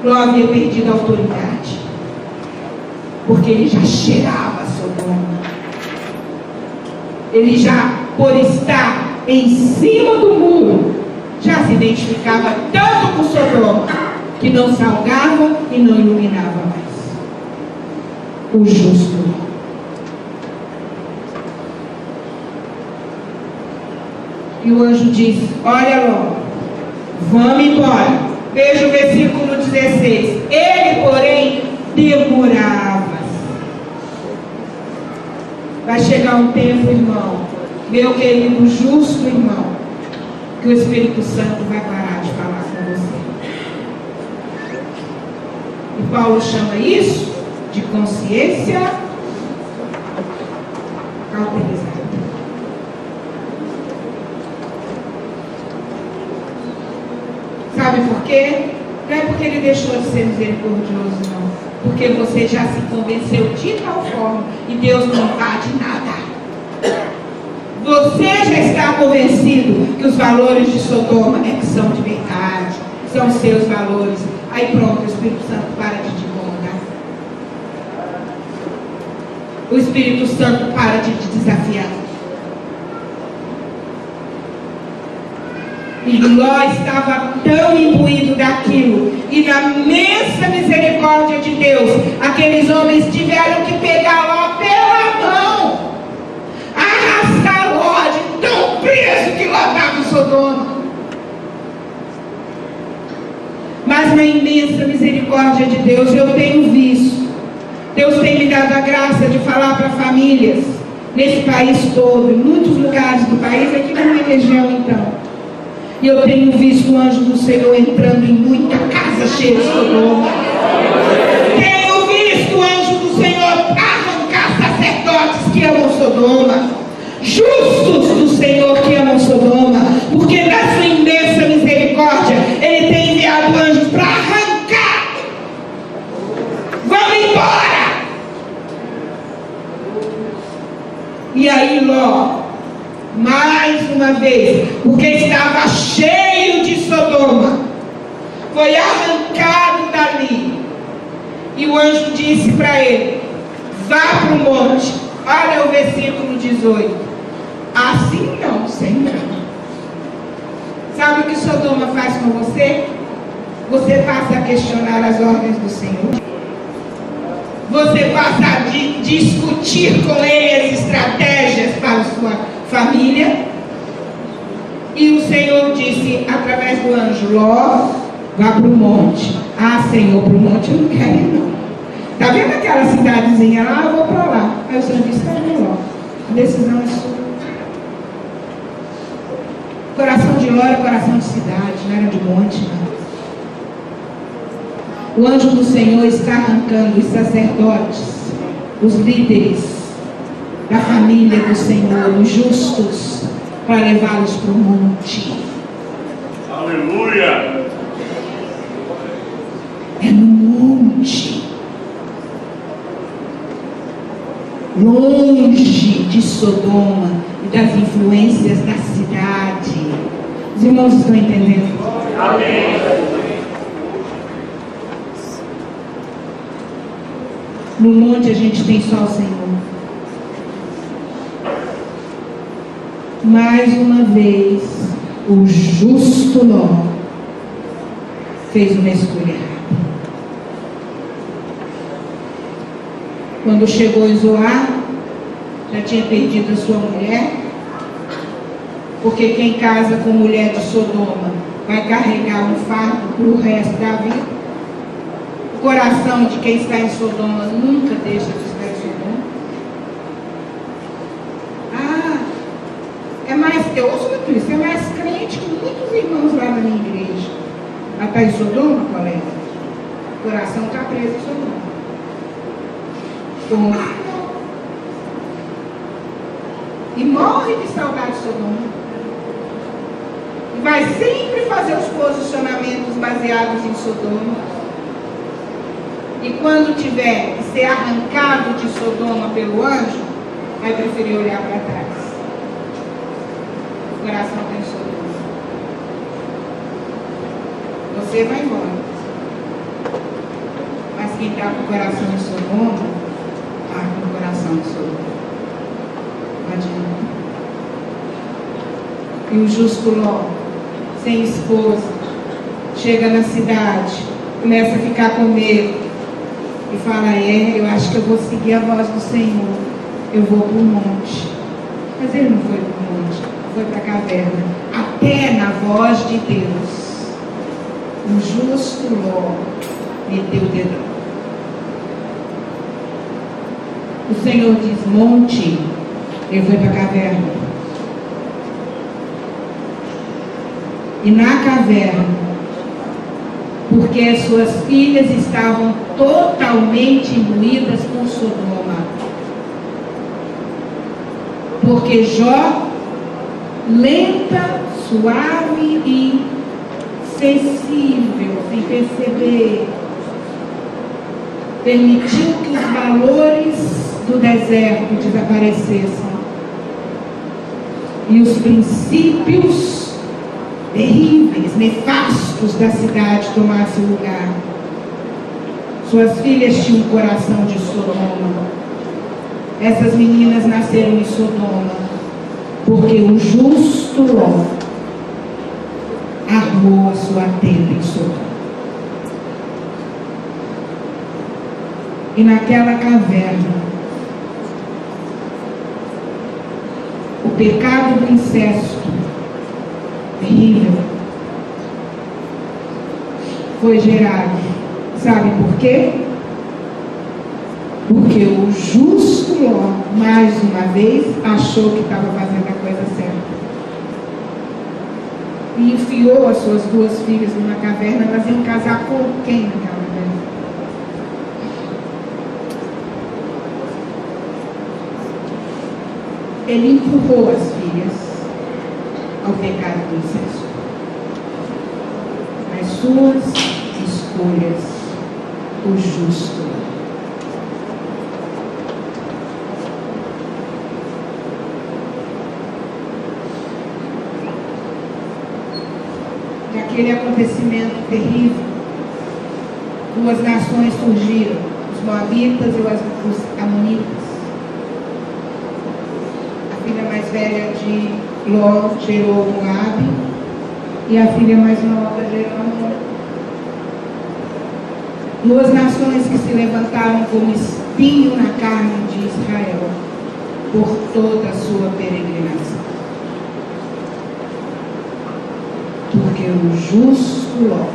Ló havia perdido a autoridade, porque ele já cheirava Sodoma. Ele já, por estar em cima do muro, já se identificava tanto com Sodoma, que não salgava e não iluminava mais. O justo. E o anjo disse: olha, Ló, vamos embora. Veja o versículo 16. Ele, porém, demorava. Vai chegar um tempo, irmão, meu querido justo irmão, que o Espírito Santo vai parar de falar com você. E Paulo chama isso de consciência cauterizada. Sabe por quê? Não é porque ele deixou de ser misericordioso, não. Porque você já se convenceu de tal forma e Deus não invade nada. Você já está convencido que os valores de Sodoma é que são de verdade, são os seus valores. Aí pronto, o Espírito Santo para de te incomodar. O Espírito Santo para de te desafiar. E Ló estava tão imbuído daquilo, e na imensa misericórdia de Deus, aqueles homens tiveram que pegar Ló pela mão, arrastar Ló de tão preso que Ló estava em Sodoma. Mas na imensa misericórdia de Deus, eu tenho visto, Deus tem me dado a graça de falar para famílias, nesse país todo, em muitos lugares do país, aqui na minha região então. E eu tenho visto o anjo do Senhor entrando em muita casa cheia de Sodoma. Tenho visto o anjo do Senhor arrancar sacerdotes que amam Sodoma, justos do Senhor que amam Sodoma, porque na sua imensa misericórdia Ele tem enviado anjos para arrancar. Vamos embora. E aí Ló, mais uma vez, porque estava cheio de Sodoma, foi arrancado dali. E o anjo disse para ele: vá para o monte. Olha o versículo 18. Assim não, Senhor. Sabe o que Sodoma faz com você? Você passa a questionar as ordens do Senhor. Você passa a discutir com ele as estratégias para a sua família. E o Senhor disse através do anjo: Ló, vá para o monte. Ah, Senhor, para o monte eu não quero ir não. Está vendo aquela cidadezinha lá? Eu vou para lá. Aí o Senhor disse: está bom, Ló, a decisão é sua. Coração de Ló era coração de cidade, não era de monte, não. O anjo do Senhor está arrancando os sacerdotes, os líderes da família do Senhor, os justos, para levá-los para o monte. Aleluia! É no monte, longe de Sodoma e das influências da cidade. Os irmãos estão entendendo? Amém. No monte a gente tem só o Senhor. Mais uma vez, o justo Ló fez uma escolha errada. Quando chegou em Zoar, já tinha perdido a sua mulher, porque quem casa com mulher de Sodoma vai carregar um fardo para o resto da vida. O coração de quem está em Sodoma nunca deixa de estar em Sodoma. Eu ouço muito isso, é mais crente que muitos irmãos lá na minha igreja. Ela está em Sodoma, colega? O coração está preso em Sodoma. E morre de saudade de Sodoma. E vai sempre fazer os posicionamentos baseados em Sodoma. E quando tiver que ser arrancado de Sodoma pelo anjo, vai preferir olhar para trás. O coração tem Sodoma. Você vai embora. Mas quem está com o coração em Sodoma, está com o coração em Sodoma. Não adianta. E o justo Ló, sem esposa, chega na cidade, começa a ficar com medo e fala: eu acho que eu vou seguir a voz do Senhor, eu vou para o monte. Mas ele não foi para o monte, foi para a caverna, até na voz de Deus. O justo Ló meteu o dedão. O Senhor diz monte, ele foi para a caverna. E na caverna, porque as suas filhas estavam totalmente imbuídas com Sodoma. Porque Jó, lenta, suave e sensível, sem perceber, permitiu que os valores do deserto desaparecessem e os princípios terríveis, nefastos da cidade tomassem lugar. Suas filhas tinham um coração de Sodoma. Essas meninas nasceram em Sodoma porque o justo Ló armou a sua tenda em Sodoma. E naquela caverna, o pecado do incesto terrível foi gerado. Sabe por quê? Porque o justo Ló, mais uma vez, achou que estava fazendo a coisa certa. E enfiou as suas duas filhas numa caverna. Elas iam casar com quem naquela caverna? Ele empurrou as filhas ao pecado do incesto. As suas escolhas, o justo. Naquele acontecimento terrível, duas nações surgiram, os moabitas e os amonitas. A filha mais velha de Ló gerou Moabe e a filha mais nova gerou Amon. Duas nações que se levantaram como espinho na carne de Israel por toda a sua peregrinação. Porque o justo Ló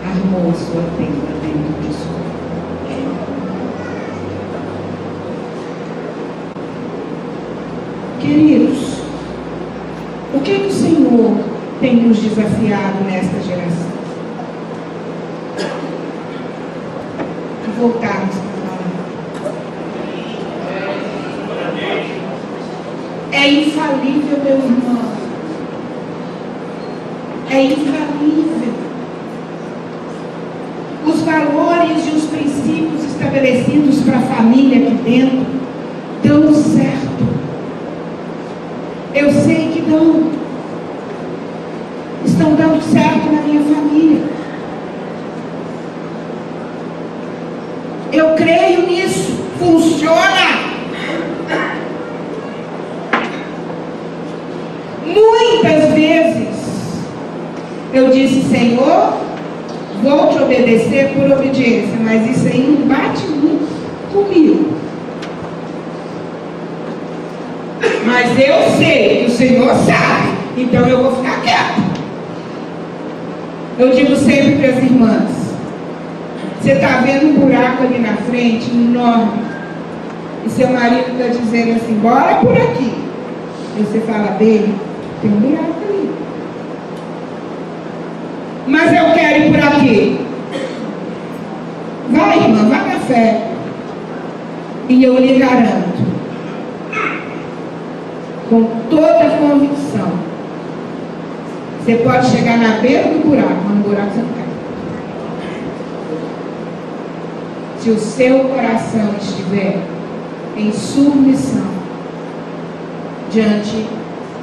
armou a sua tenda dentro de Sodoma. Queridos, o que o Senhor tem nos desafiado nesta geração? Voltarmos para a palavra. É infalível, meu irmão. É infalível. Os valores e os princípios estabelecidos para a família aqui dentro dão certo. Eu sei que dão. Estão dando certo na minha família. Eu creio nisso. Funciona. Muitas vezes eu disse: Senhor, vou te obedecer por obediência, mas isso aí não bate muito comigo. Mas eu sei que o Senhor sabe, então eu vou ficar quieto. Eu digo sempre para as irmãs: você está vendo um buraco ali na frente, enorme, e seu marido está dizendo assim, bora por aqui. E você fala, bem, tem um buraco ali. Mas eu quero ir por aqui. Vai, irmã, vai na fé. E eu lhe garanto, com toda a convicção, você pode chegar na beira do buraco, mas no buraco você não cai. Se o seu coração estiver em submissão diante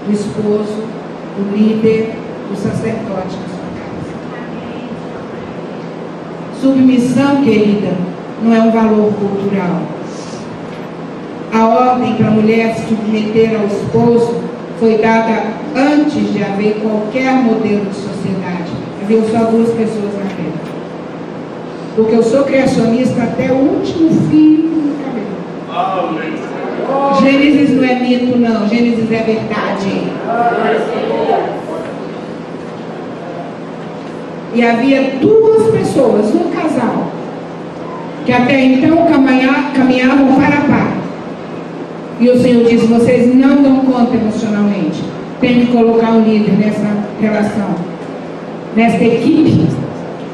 do esposo, do líder, do sacerdote na sua casa. Submissão, querida, não é um valor cultural. A ordem para a mulher se submeter ao esposo foi dada antes de haver qualquer modelo de sociedade. Havia só duas pessoas na terra. Porque eu sou criacionista até o último fio do cabelo. Gênesis não é mito, não. Gênesis é verdade. E havia duas pessoas, um casal, que até então caminhavam para a par. E o Senhor disse, vocês não dão conta emocionalmente. Tem que colocar um líder nessa relação, nessa equipe.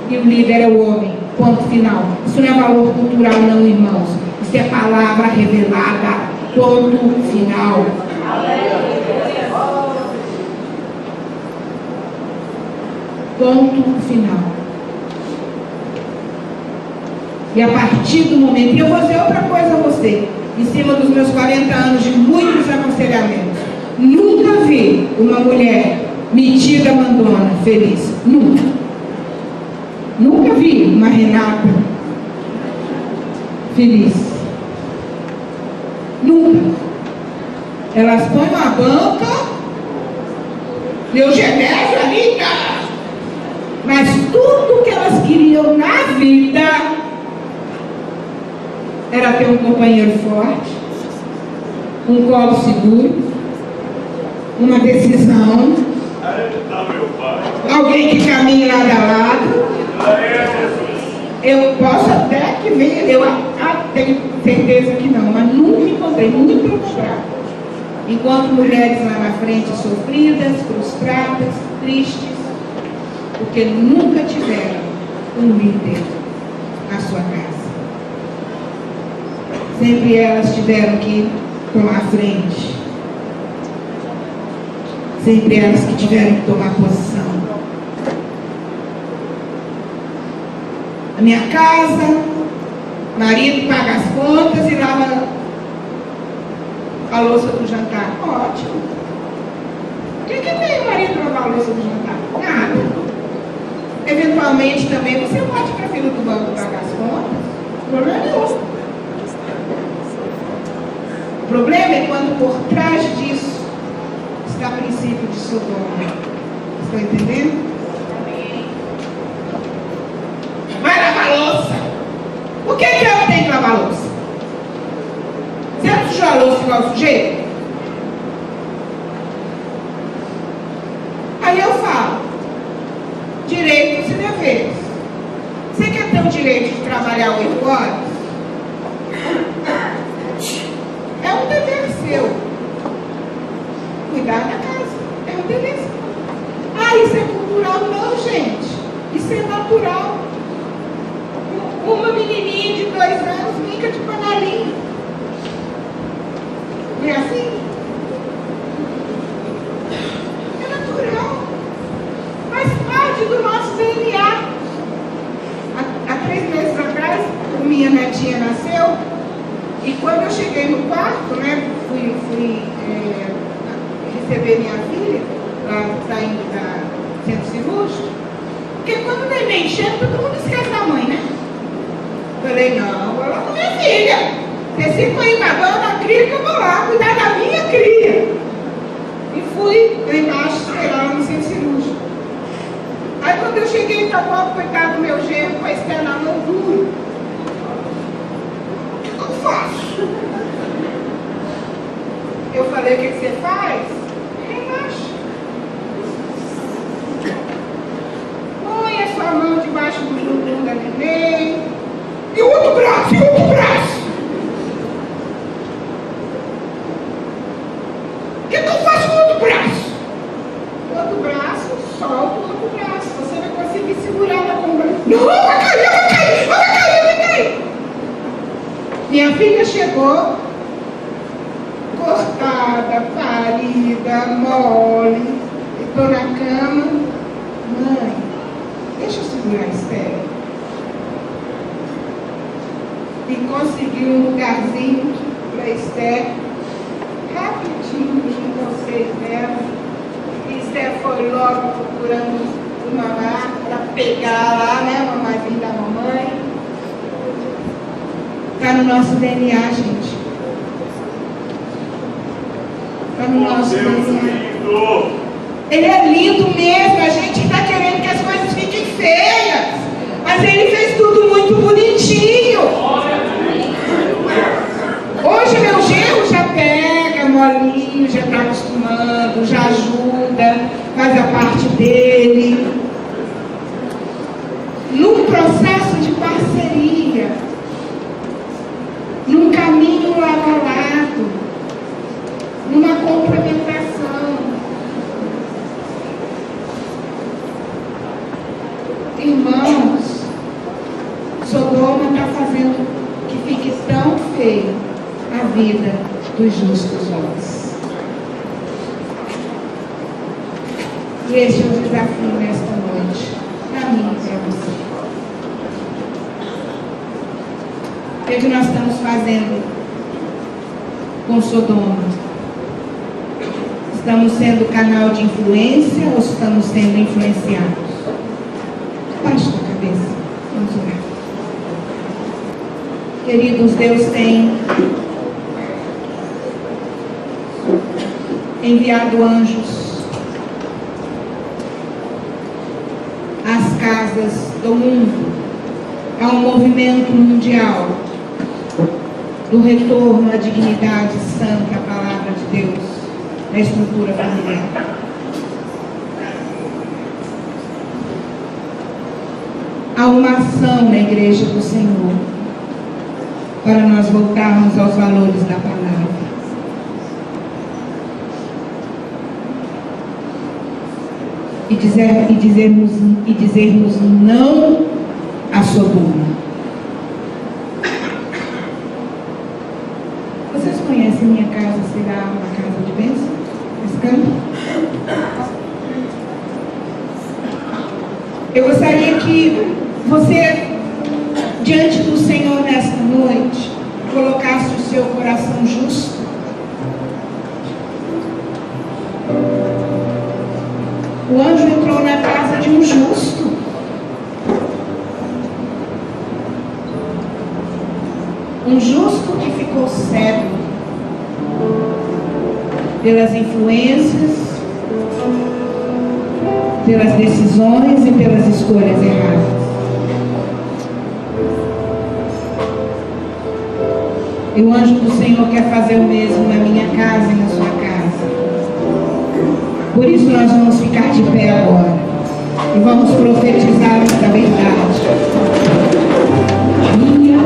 E o líder é o homem. Ponto final. Isso não é valor cultural, não, irmãos. Isso é palavra revelada. Ponto final. Ponto final. E a partir do momento, e eu vou dizer outra coisa a você, em cima dos meus 40 anos de muitos aconselhamentos, nunca vi uma mulher metida, mandona, feliz. Nunca. Nunca vi uma Renata feliz. Nunca. Elas põem uma banca, deu genésio ali, mas tudo que elas queriam na vida era ter um companheiro forte, um colo seguro, uma decisão, alguém que caminhe lado a lado. Eu posso até que venha, eu tenho certeza que não, mas nunca encontrei, muito pelo contrário. Enquanto mulheres lá na frente sofridas, frustradas, tristes, porque nunca tiveram um líder na sua casa. Sempre elas tiveram que tomar frente. Sempre elas que tiveram que tomar posição. A minha casa, marido paga as contas e lava a louça do jantar. Ótimo. O que tem o marido lavar a louça do jantar? Nada. Eventualmente também você pode ir para a fila do banco pagar as contas. O problema é outro. O problema é quando por trás disso está o princípio de Sodoma. Estão entendendo? Vai lavar louça. Por que eu tenho que lavar louça? Você não sujou a louça igual o sujeito? Aí eu falo, direitos e deveres. Você quer ter o direito de trabalhar 8 horas? É um dever seu. Cuidar da casa. É um dever seu. Ah, isso é cultural? Não, gente. Isso é natural. Uma menininha de 2 anos brinca de panelinha. Não é assim? É natural. Faz parte do nosso DNA. Há 3 meses atrás, minha netinha nasceu. E quando eu cheguei no quarto, né, fui receber minha filha, lá saindo da centro cirúrgico, porque quando o neném chega, todo mundo esquece da mãe, né? Falei, não, vou lá com minha filha. Vocês ficam aí babando a cria que eu vou lá cuidar da minha cria. E fui lá embaixo, sei lá, no centro cirúrgico. Aí quando eu cheguei ninguém tocou, coitado do meu genro, com a Esther na mão duro. O que eu faço? Eu falei, o que você faz? Relaxa. Põe a sua mão debaixo do bumbum da neném. E o outro braço, e o outro braço. O que eu faço com o outro braço? O outro braço, solta o outro braço. Você vai conseguir segurar na bomba. Não, vai cair, vai cair, vai cair, vai cair. Minha filha chegou, cortada, parida, mole. Estou na cama. Mãe, deixa eu segurar a Esther. E consegui um lugarzinho para Esther. Rapidinho, junto aos seios dela. E Esther foi logo procurando o mamá para pegar lá, né? Mamãezinha da mamãe. Está no nosso DNA, gente. Está no nosso DNA. Ele é lindo mesmo. A gente está querendo que as coisas fiquem feias. Mas ele fez tudo muito bonitinho. Hoje meu genro já pega molinho, já está acostumando, já ajuda, faz a parte dele. Num processo de parceria, num caminho lado a lado, numa complementação. Irmãos, Sodoma está fazendo que fique tão feio a vida dos justos homens. E este é o desafio nesta noite, para mim e para você. O que nós estamos fazendo com Sodoma? Estamos sendo canal de influência ou estamos sendo influenciados? Baixe a cabeça, vamos orar. Queridos, Deus tem enviado anjos às casas do mundo. Há um movimento mundial do retorno à dignidade santa, à palavra de Deus, na estrutura familiar. Há uma ação na igreja do Senhor para nós voltarmos aos valores da palavra. E dizermos não a Sodoma. Vocês conhecem minha casa, será uma casa de bênção? Esse campo? Eu gostaria que você, diante do Senhor nesta noite, colocasse o seu coração justo. O anjo entrou na casa de um justo. Um justo que ficou cego pelas influências, pelas decisões e pelas escolhas erradas. E o anjo do Senhor quer fazer o mesmo na minha casa e na sua casa. Por isso nós vamos ficar de pé agora e vamos profetizar esta verdade. Minha